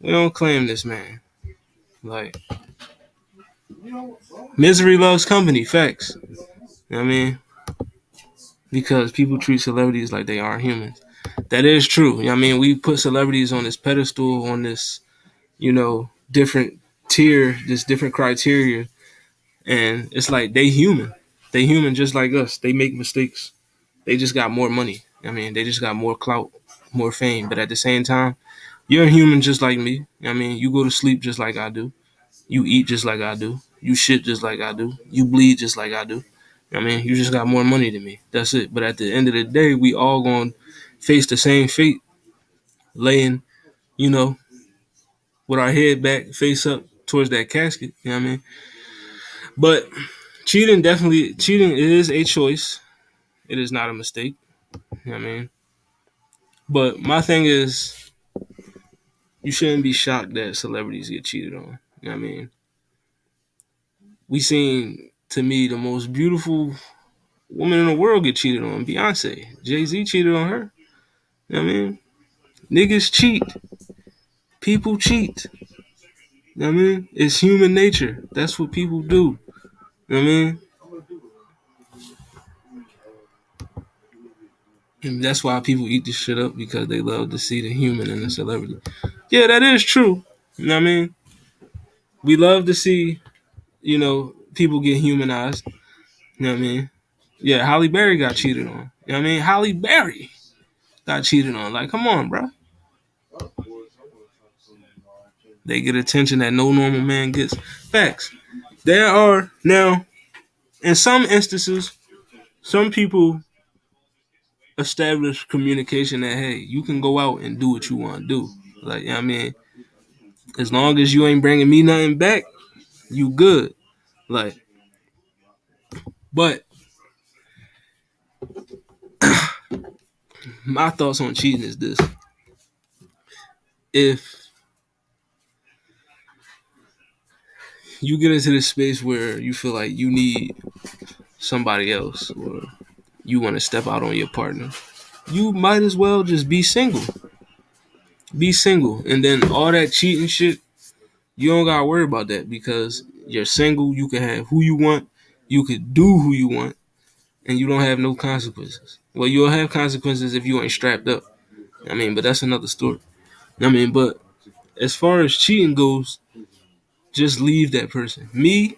We don't claim this man. Like, misery loves company. Facts. You know what I mean? Because people treat celebrities like they aren't humans. That is true. You know what I mean? We put celebrities on this pedestal, on this, different tier, this different criteria. And it's like they human. They human just like us. They make mistakes. They just got more money. I mean, they just got more clout, more fame. But at the same time, you're a human just like me. I mean, you go to sleep just like I do. You eat just like I do. You shit just like I do. You bleed just like I do. I mean, you just got more money than me. That's it. But at the end of the day, we all going to face the same fate, laying, you know, with our head back, face up towards that casket. You know what I mean? But cheating is a choice. It is not a mistake. You know what I mean? But my thing is, you shouldn't be shocked that celebrities get cheated on. You know what I mean? We seen, to me, the most beautiful woman in the world get cheated on. Beyonce. Jay-Z cheated on her. You know what I mean? Niggas cheat. People cheat. You know what I mean? It's human nature. That's what people do. You know what I mean? And that's why people eat this shit up, because they love to see the human in the celebrity. Yeah, that is true. You know what I mean? We love to see, people get humanized. You know what I mean? Yeah, Halle Berry got cheated on. You know what I mean? Halle Berry got cheated on. Like, come on, bro. They get attention that no normal man gets. Facts. There are, now, in some instances, some people establish communication that, hey, you can go out and do what you want to do. Like, you know what I mean? As long as you ain't bringing me nothing back, you good. Like, but my thoughts on cheating is this. If you get into this space where you feel like you need somebody else, or you want to step out on your partner, you might as well just be single. Be single. And then all that cheating shit, you don't gotta worry about that, because you're single. You can have who you want. You could do who you want, and you don't have no consequences. Well, you'll have consequences if you ain't strapped up. I mean, but that's another story. I mean, but as far as cheating goes, just leave that person. Me,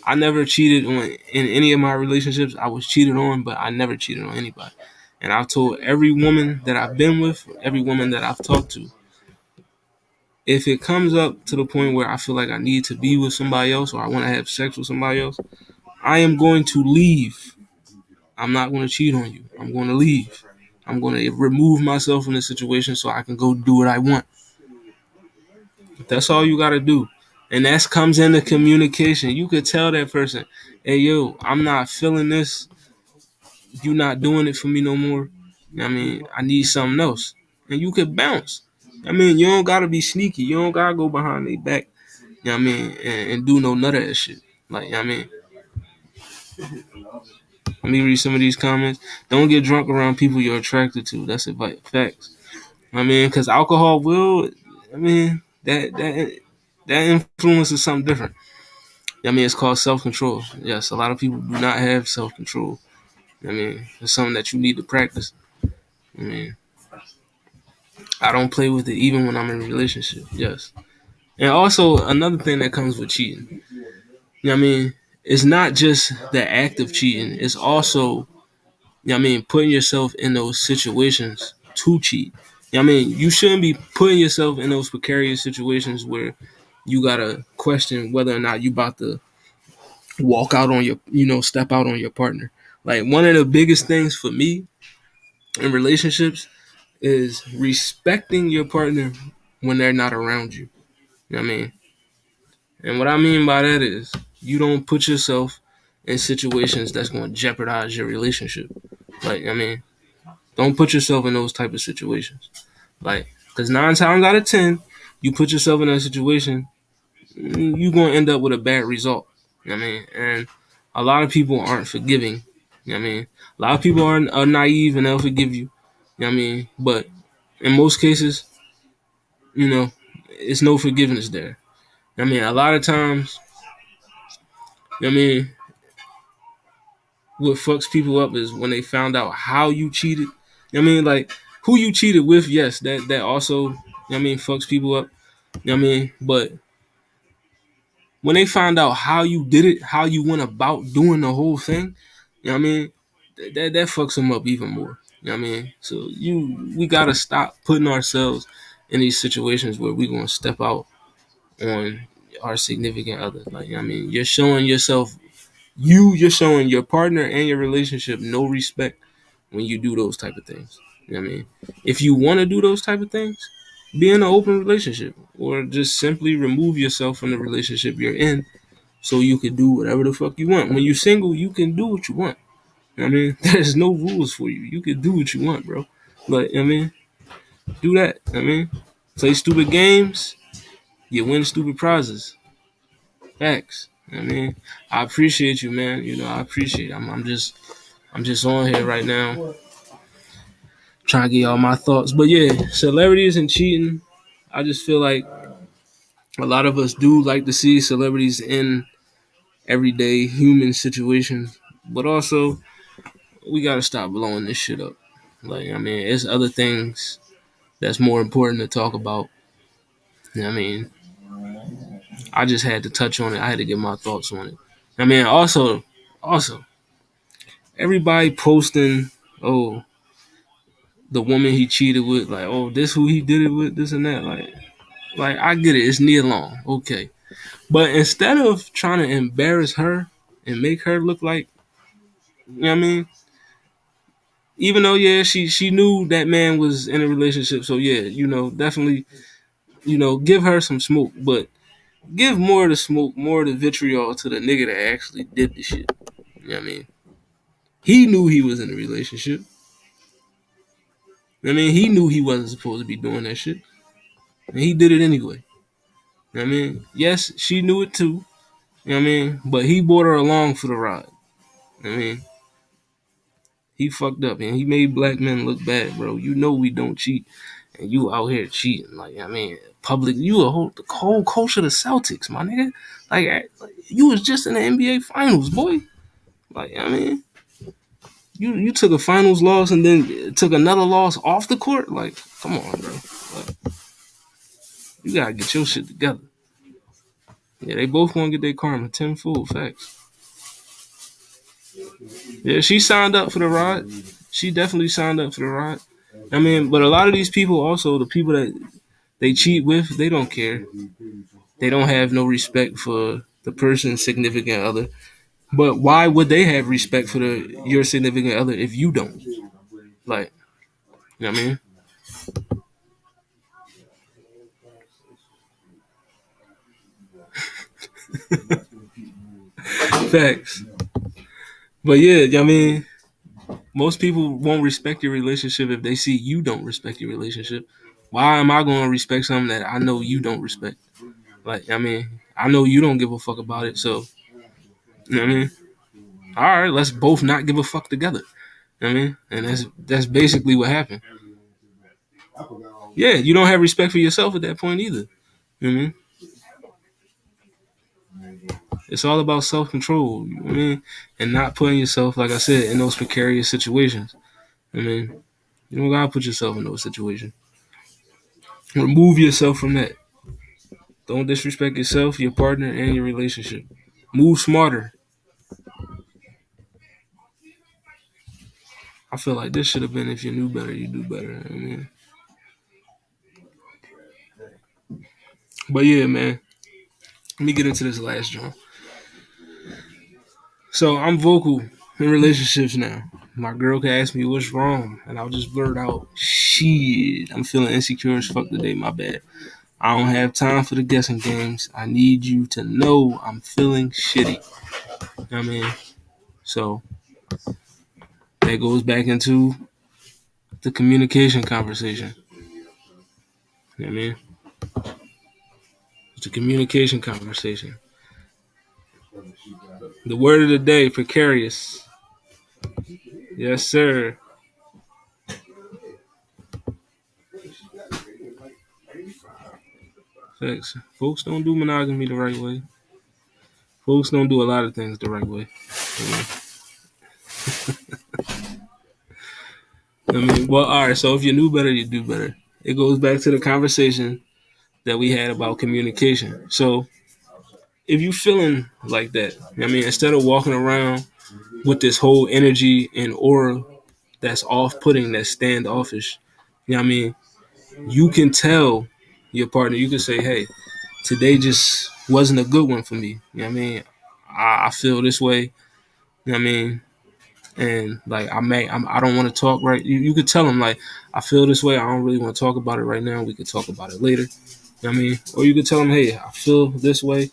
I never cheated on in any of my relationships. I was cheated on, but I never cheated on anybody. And I've told every woman that I've been with, every woman that I've talked to, if it comes up to the point where I feel like I need to be with somebody else, or I want to have sex with somebody else, I am going to leave. I'm not going to cheat on you. I'm going to leave. I'm going to remove myself from the situation so I can go do what I want. That's all you got to do. And that comes into communication. You could tell that person, hey, yo, I'm not feeling this. You not doing it for me no more. I mean, I need something else. And you could bounce. I mean, you don't got to be sneaky. You don't got to go behind their back. You know what I mean? And do no none of that shit. Like, you know what I mean? Let me read some of these comments. Don't get drunk around people you're attracted to. That's advice. Facts. I mean, because alcohol will, I mean, that influence is something different. I mean, it's called self-control. Yes, a lot of people do not have self-control. I mean, it's something that you need to practice. I mean, I don't play with it even when I'm in a relationship. Yes. And also, another thing that comes with cheating, you know what I mean, it's not just the act of cheating. It's also, you know what I mean, putting yourself in those situations to cheat. You know I mean, you shouldn't be putting yourself in those precarious situations where you gotta question whether or not you about to walk out on your, step out on your partner. Like one of the biggest things for me in relationships is respecting your partner when they're not around you. You know what I mean? And what I mean by that is you don't put yourself in situations that's going to jeopardize your relationship. Like, I mean, don't put yourself in those type of situations. Like, because 9 times out of 10, you put yourself in that situation, you're going to end up with a bad result. You know what I mean? And a lot of people aren't forgiving. You know what I mean? A lot of people are naive and they'll forgive you. You know what I mean? But in most cases, it's no forgiveness there. I mean, a lot of times, I mean, what fucks people up is when they found out how you cheated. I mean, like who you cheated with, yes, that also, fucks people up. I mean, but when they find out how you did it, how you went about doing the whole thing, I mean, that fucks them up even more. You know what I mean? So we gotta stop putting ourselves in these situations where we're gonna step out on our significant other. Like, I mean, you're showing yourself, you're showing your partner and your relationship no respect when you do those type of things. You know what I mean? If you want to do those type of things, be in an open relationship or just simply remove yourself from the relationship you're in so you can do whatever the fuck you want. When you're single, you can do what you want. You know what I mean? There's no rules for you. You can do what you want, bro. But, do that. You know what I mean? Play stupid games, you win stupid prizes. Facts. You know what I mean? I appreciate you, man. I appreciate it. I'm just on here right now trying to get all my thoughts. But yeah, celebrities and cheating. I just feel like a lot of us do like to see celebrities in everyday human situations, but also we gotta stop blowing this shit up. Like, I mean, it's other things that's more important to talk about. I mean, I just had to touch on it. I had to get my thoughts on it. I mean, also, everybody posting, oh, the woman he cheated with, like, oh, this who he did it with, this and that, like I get it, it's Nia Long, okay, but instead of trying to embarrass her and make her look like, what I mean, even though yeah, she knew that man was in a relationship, so yeah, definitely, give her some smoke, but give more of the smoke, more of the vitriol to the nigga that actually did the shit. You know what I mean? He knew he was in a relationship. I mean, he knew he wasn't supposed to be doing that shit, and he did it anyway. You know what I mean, yes, she knew it too. You know what I mean? But he brought her along for the ride. You know what I mean, he fucked up and he made black men look bad, bro. You know we don't cheat, and you out here cheating. Like, I mean, public, you the whole coach of the Celtics, my nigga. Like you was just in the NBA Finals, boy. Like, I mean, you took a finals loss and then took another loss off the court. Like, come on, bro. Like, you gotta get your shit together. Yeah, they both gonna get their karma tenfold. Facts. Yeah, she signed up for the ride. She definitely signed up for the ride. I mean, but a lot of these people also, the people that they cheat with, they don't care. They don't have no respect for the person's significant other. But why would they have respect for your significant other if you don't? Like, you know what I mean? Facts. But yeah, I mean, most people won't respect your relationship if they see you don't respect your relationship. Why am I going to respect something that I know you don't respect? Like, I mean, I know you don't give a fuck about it, so, you know what I mean? All right, let's both not give a fuck together. You know what I mean? And that's basically what happened. Yeah, you don't have respect for yourself at that point either. You know what I mean? It's all about self control, you know what I mean? And not putting yourself, like I said, in those precarious situations. I mean, you don't gotta put yourself in those situations. Remove yourself from that. Don't disrespect yourself, your partner, and your relationship. Move smarter. I feel like this should have been if you knew better, you do better. I mean, But yeah, man. Let me get into this last joint. So I'm vocal in relationships now. My girl can ask me what's wrong, and I'll just blurt out, "Shit, I'm feeling insecure as fuck today. My bad. I don't have time for the guessing games. I need you to know I'm feeling shitty." You know what I mean? So that goes back into the communication conversation. You know what I mean? It's a communication conversation. The word of the day, precarious. Yes, sir. Facts. Folks don't do monogamy the right way. Folks don't do a lot of things the right way. Well, all right. So if you knew better, you do better. It goes back to the conversation that we had about communication. So if you feeling like that, I mean, instead of walking around with this whole energy and aura that's off-putting, that's standoffish, you know what I mean? You can tell your partner. You can say, "Hey, today just wasn't a good one for me." You know what I mean? I feel this way. You know what I mean? And like I don't want to talk right. You could tell them like I feel this way. I don't really want to talk about it right now. We could talk about it later. You know what I mean? Or you could tell them, "Hey, I feel this way,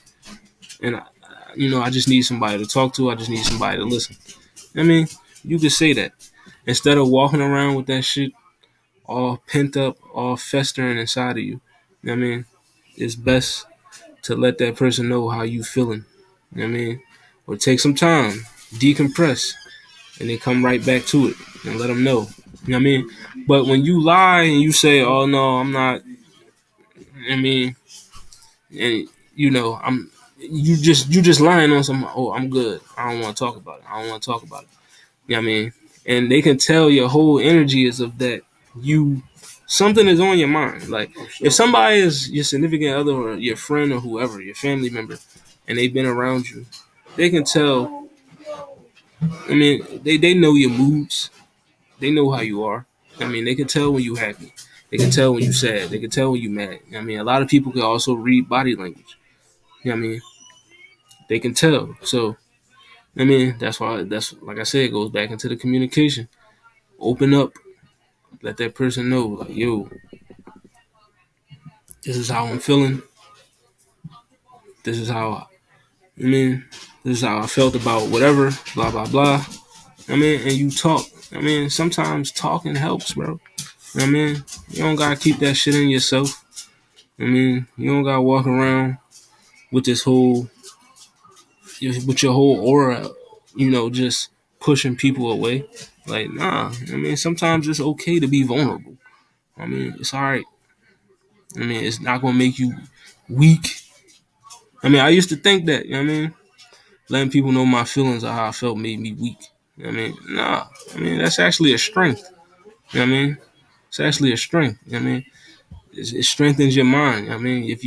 and I just need somebody to talk to. I just need somebody to listen." I mean, you could say that instead of walking around with that shit all pent up, all festering inside of you. You know what I mean? It's best to let that person know how you feeling. You know what I mean? Or take some time, decompress, and then come right back to it and let them know. You know what I mean? But when you lie and you say, "Oh no, I'm not," I mean, and I'm you just lying on some. "Oh, I'm good. I don't want to talk about it. I don't want to talk about it." You know what I mean? And they can tell your whole energy is of that you something is on your mind. Like if somebody is your significant other or your friend or whoever, your family member, and they've been around you, they can tell. I mean, they know your moods. They know how you are. I mean, they can tell when you happy. They can tell when you sad. They can tell when you mad. I mean, a lot of people can also read body language. You know what I mean? They can tell. So, I mean, that's why that's like I said, it goes back into the communication. Open up. Let that person know, like, yo, this is how I'm feeling. This is how I mean, this is how I felt about whatever, blah blah blah. I mean, and you talk. I mean, sometimes talking helps, bro. I mean, you don't gotta keep that shit in yourself. I mean, you don't gotta walk around with this whole, with your whole aura, just pushing people away. Like, nah. I mean, sometimes it's okay to be vulnerable. I mean, it's all right. I mean, it's not gonna make you weak. I mean, I used to think that. You know what I mean? Letting people know my feelings or how I felt made me weak. You know what I mean? Nah. I mean, that's actually a strength. You know what I mean? It's actually a strength. You know what I mean? It strengthens your mind. I mean, if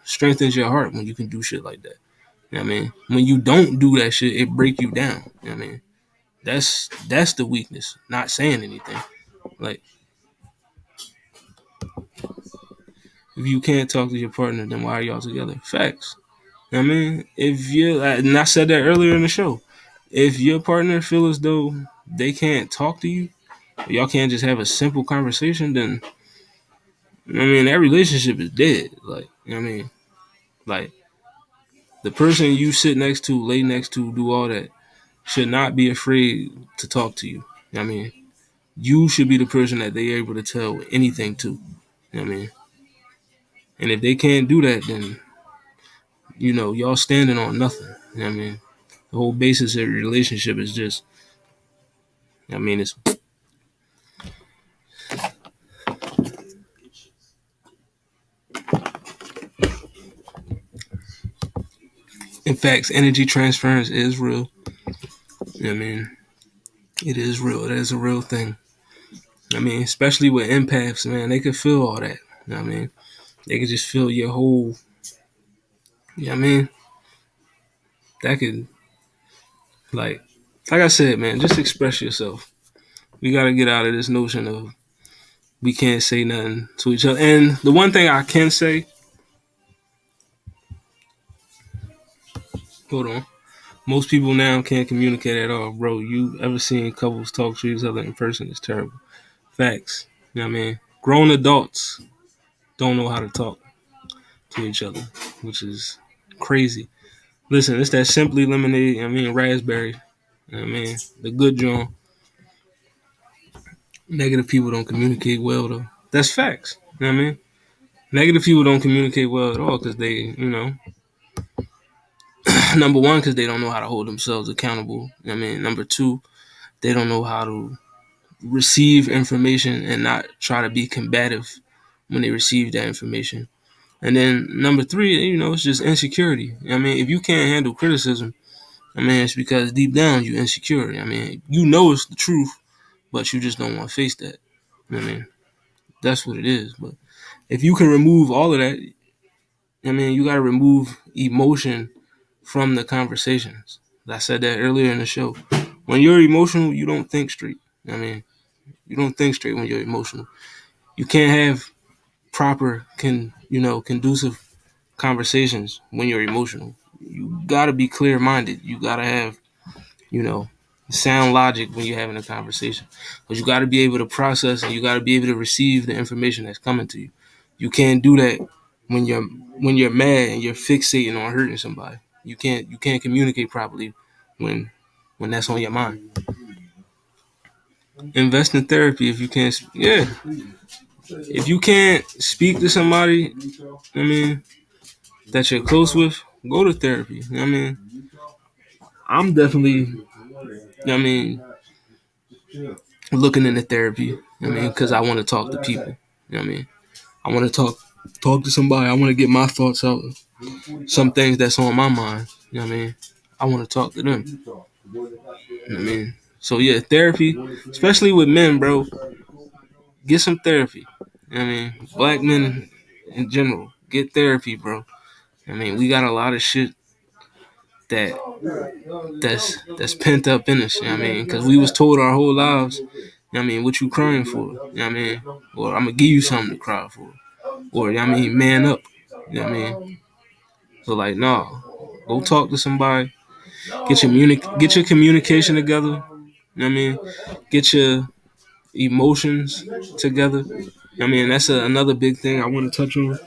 strengthens your heart when you can do shit like that. You know what I mean? When you don't do that shit, it break you down. You know what I mean? That's the weakness. Not saying anything. Like, if you can't talk to your partner, then why are y'all together? Facts. You know what I mean? If you and I said that earlier in the show, if your partner feel as though they can't talk to you, y'all can't just have a simple conversation, then I mean that relationship is dead. Like, you know what I mean? Like, the person you sit next to, lay next to, do all that should not be afraid to talk to you. You know what I mean? You should be the person that they're able to tell anything to. You know what I mean? And if they can't do that, then y'all standing on nothing. You know what I mean? The whole basis of your relationship is just, I mean, it's in fact, energy transference is real. You know what I mean? It is real. It is a real thing. I mean, especially with empaths, man, they can feel all that. You know what I mean? They can just feel your whole, you know what I mean? That could, like I said, man, just express yourself. We got to get out of this notion of we can't say nothing to each other. And the one thing I can say Hold on. Most people now can't communicate at all, bro. You ever seen couples talk to each other in person? It's terrible. Facts. You know what I mean? Grown adults don't know how to talk to each other, which is crazy. Listen, it's that Simply Lemonade, raspberry. You know what I mean? The good John. Negative people don't communicate well, though. That's facts. You know what I mean? Negative people don't communicate well at all because number one, because they don't know how to hold themselves accountable. You know what I mean? Number two, they don't know how to receive information and not try to be combative when they receive that information. And then number three, it's just insecurity. If you can't handle criticism, it's because deep down you're insecure. You know it's the truth, but you just don't want to face that. That's what it is. But if you can remove all of that, you got to remove emotion from the conversations. I said that earlier in the show. When you're emotional, you don't think straight. You don't think straight when you're emotional. You can't have proper, conducive conversations when you're emotional. You gotta be clear minded. You gotta have, you know, sound logic when you're having a conversation. But you gotta be able to process and you gotta be able to receive the information that's coming to you. You can't do that when you're mad and you're fixating on hurting somebody. You can't communicate properly when that's on your mind. Invest in therapy if you can't. Yeah, if you can't speak to somebody, I mean, that you're close with, go to therapy. I'm definitely, looking into therapy. Because I want to talk to people. I want to talk to somebody. I want to get my thoughts out. Some things that's on my mind. I want to talk to them. So yeah, therapy, especially with men, bro. Get some therapy. Black men in general, get therapy, bro. We got a lot of shit that that's pent up in us. Because we was told our whole lives. What you crying for? Or I'm gonna give you something to cry for. Or man up. So like, no, go talk to somebody. Get your communication together. Get your emotions together. That's another big thing I want to touch on.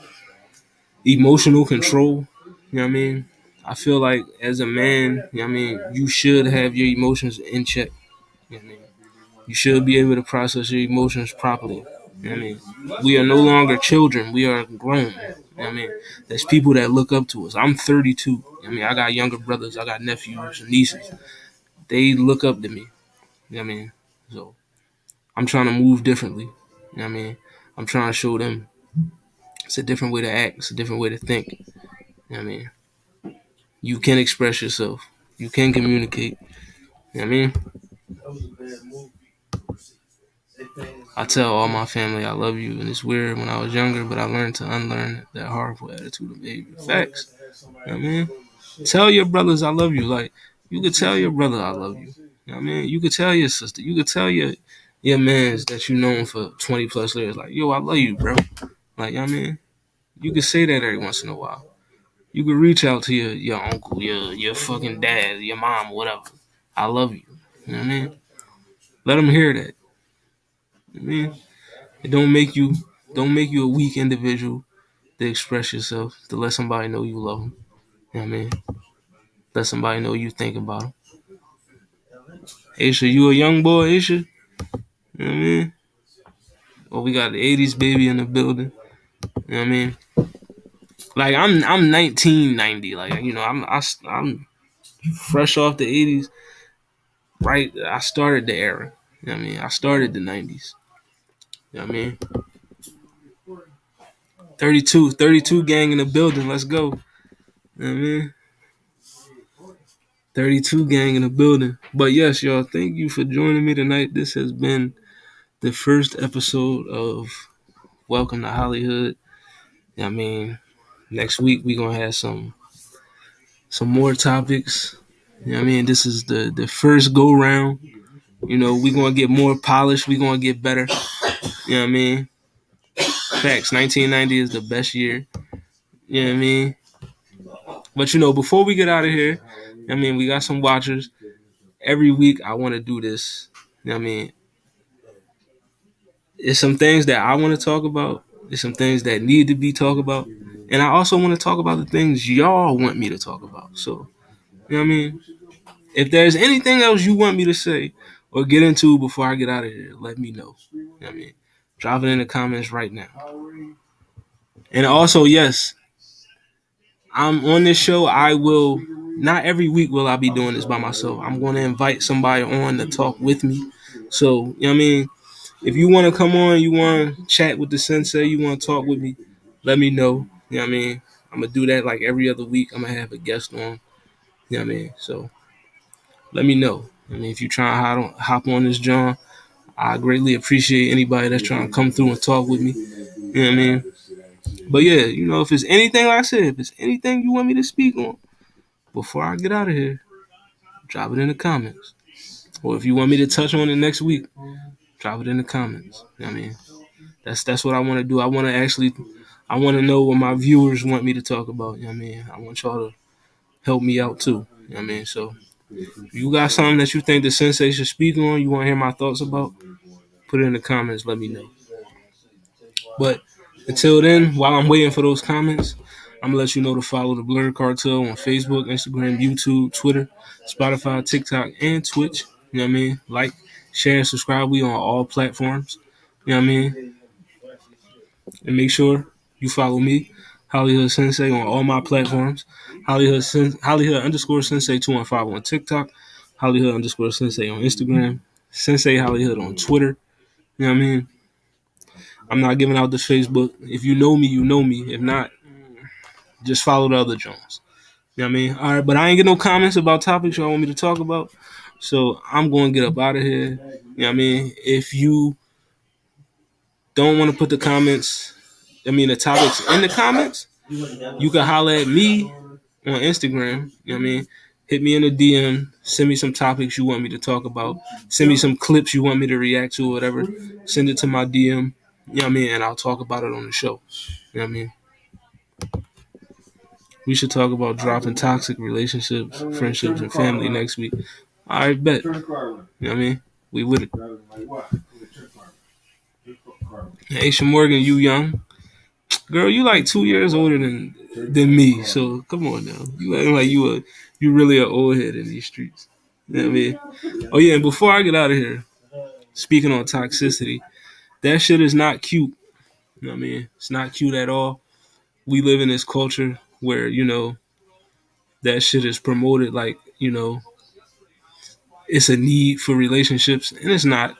Emotional control. I feel like as a man, you should have your emotions in check. You know what I mean? You should be able to process your emotions properly. We are no longer children. We are grown. There's people that look up to us. I'm 32. I got younger brothers. I got nephews and nieces. They look up to me. So I'm trying to move differently. I'm trying to show them it's a different way to act. It's a different way to think. You can express yourself. You can communicate. I tell all my family I love you, and it's weird when I was younger, but I learned to unlearn that harmful attitude and behavior. Facts. Tell your brothers I love you. Like, you could tell your brother I love you. You could tell your sister. You could tell your mans that you known for 20 plus years. Like, yo, I love you, bro. Like, you could say that every once in a while. You could reach out to your uncle, your fucking dad, your mom, whatever. I love you. You know what I mean? Let them hear that. It don't make you a weak individual to express yourself, to let somebody know you love them. You know what I mean? Let somebody know you think about them. Aisha, you a young boy, Aisha? You know what I mean? Oh, we got the 80s baby in the building. You know what I mean? Like, I'm 1990. Like, I'm fresh off the 80s. Right, I started the era. You know what I mean? I started the 90s. You know what I mean? 32 gang in the building. Let's go. You know what I mean? 32 gang in the building. But yes, y'all, thank you for joining me tonight. This has been the first episode of Welcome to HollyHood. Next week we gonna have some more topics. This is the first go round. We gonna get more polished. We gonna get better. You know what I mean? Facts. 1990 is the best year. You know what I mean? But before we get out of here, I mean, we got some watchers. Every week I want to do this. I mean, it's some things that I want to talk about. There's some things that need to be talked about. And I also want to talk about the things y'all want me to talk about. So, you know what I mean? If there's anything else you want me to say or get into before I get out of here, let me know. You know what I mean? Drop it in the comments right now. And also, yes, I'm on this show. I will not every week will I be doing this by myself. I'm going to invite somebody on to talk with me. So, you know what I mean? If you want to come on, you want to chat with the sensei, you want to talk with me, let me know. You know what I mean? I'm going to do that like every other week. I'm going to have a guest on. You know what I mean? So let me know. I mean, if you try to hop on this, John, I greatly appreciate anybody that's trying to come through and talk with me. You know what I mean? But yeah, you know, if it's anything, like I said, if it's anything you want me to speak on before I get out of here, drop it in the comments. Or if you want me to touch on it next week, drop it in the comments. You know what I mean? That's what I want to do. I want to know what my viewers want me to talk about. You know what I mean? I want y'all to help me out too. You know what I mean? So if you got something that you think the sensei should speak on, you want to hear my thoughts about, put it in the comments. Let me know. But until then, while I'm waiting for those comments, I'm gonna let you know to follow the Blerd Cartel on Facebook, Instagram, YouTube, Twitter, Spotify, TikTok, and Twitch. You know what I mean? Like, share, and subscribe. We on all platforms. You know what I mean? And make sure you follow me, HollyHood Sensei, on all my platforms. HollyHood underscore Sensei 215 on TikTok. HollyHood underscore Sensei on Instagram. Sensei HollyHood on Twitter. You know what I mean? I'm not giving out the Facebook. If you know me, you know me. If not, just follow the other Jones. You know what I mean? All right, but I ain't get no comments about topics y'all want me to talk about. So I'm going to get up out of here. You know what I mean? If you don't want to put the topics in the comments, you can holler at me on Instagram. You know what I mean? Hit me in the DM. Send me some topics you want me to talk about. Send me some clips you want me to react to or whatever. Send it to my DM. You know what I mean? And I'll talk about it on the show. You know what I mean? We should talk about dropping toxic relationships, friendships, and family next week. All right, bet. You know what I mean? We with it. Aisha Morgan, you young. Girl, you like 2 years older than me. So come on now. You acting like you really an old head in these streets. You know what I mean? Oh yeah, and before I get out of here, speaking on toxicity, that shit is not cute. You know what I mean? It's not cute at all. We live in this culture where, you know, that shit is promoted like, you know, it's a need for relationships, and it's not.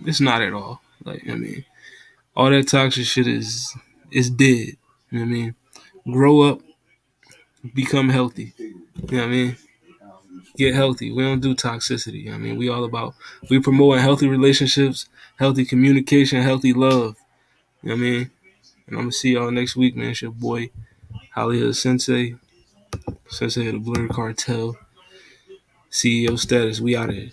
It's not at all. Like, I mean, all that toxic shit is dead. You know what I mean? Grow up, become healthy. You know what I mean? Get healthy. We don't do toxicity. You know what I mean? We promoting healthy relationships, healthy communication, healthy love. You know what I mean? And I'm gonna see y'all next week, man. It's your boy, HollyHood Sensei, Sensei of the Blerd Cartel, CEO status. We out of here.